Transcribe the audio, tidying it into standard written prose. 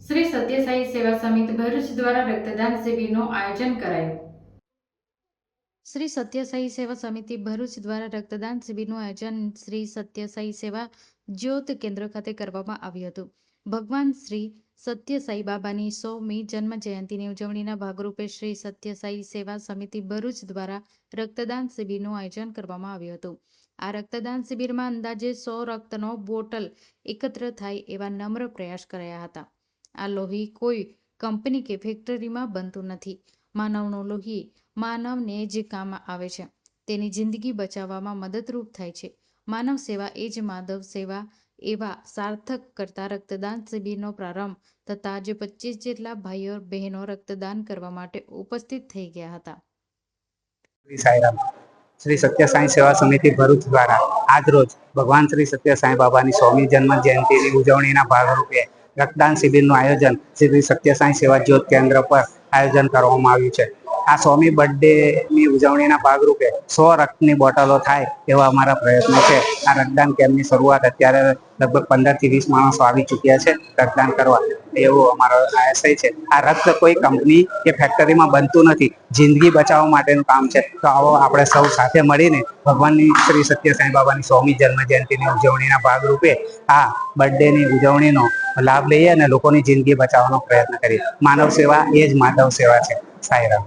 શ્રી સત્યસાઈ સેવા સમિતિ ભરૂચ દ્વારા રક્તદાન શિબિરનું આયોજન કરાયું। શ્રી સત્યસાઈ સેવા સમિતિ ભરૂચ દ્વારા રક્તદાન શિબિરનું આયોજન શ્રી સત્યસાઈ સેવા જ્યોત કેન્દ્ર ખાતે કરવામાં આવ્યું હતું। ભગવાન શ્રી સત્યસાઈ બાબાની 100મી જન્મ જયંતિની ઉજવણીના ભાગરૂપે શ્રી સત્યસાઈ સેવા સમિતિ ભરૂચ દ્વારા રક્તદાન શિબિરનું આયોજન કરવામાં આવ્યું હતું। આ રક્તદાન શિબિરમાં અંદાજે 100 રક્તનો બોટલ એકત્ર થાય એવા નમ્ર પ્રયાસ કરાયા હતા। આ લોહી કોઈ કંપની કે ફેક્ટરીમાં બનતું નથી। માનવનું લોહી માનવને જે કામ આવે છે તેની જિંદગી બચાવવામાં મદદરૂપ થાય છે। માનવ સેવા એ જ માધવ સેવા એવા સાર્થક કરતા રક્તદાન શિબિરનો પ્રારંભ થતાં આજે 25 જેટલા ભાઈઓ બહેનો રક્તદાન કરવા માટે ઉપસ્થિત થઈ ગયા હતા। श्री सत्य सेवा समिति भरूच द्वारा आज रोज भगवान श्री सत्य साई बाबा की 100મી जन्म जयंती की उजवणी भागरूपे रक्तदान शिबिर आयोजन श्री सत्य साई सेवा ज्योत केन्द्र पर आयोजन करवामां आव्युं छे। आ 100મી बर्थडे की उजवणी भागरूपे 100 रक्तनी बोटलो थाय एवा अमारा प्रयत्न है। आ रक्तदान केम्प की शुरुआत अत्यारे लगभग 15 થી 20 माणसों आवी चूक्या छे रक्तदान करवा एवो अमारो आशय छे। आ रक्त कोई कंपनी के फैक्टरी में बनतुं नथी, जिंदगी बचाववा माटेनुं काम छे। तो आवो आपणे सौ साथे मळीने भगवान श्री सत्य साई बाबा की 100મી जन्म जयंती की उजवणी भागरूपे आ बर्थडे की उजवणीनो लाभ लईए अने लोकोनी जिंदगी बचाववानो प्रयत्न करीए। मानव सेवा ए ज माधव सेवा छे। साईराम।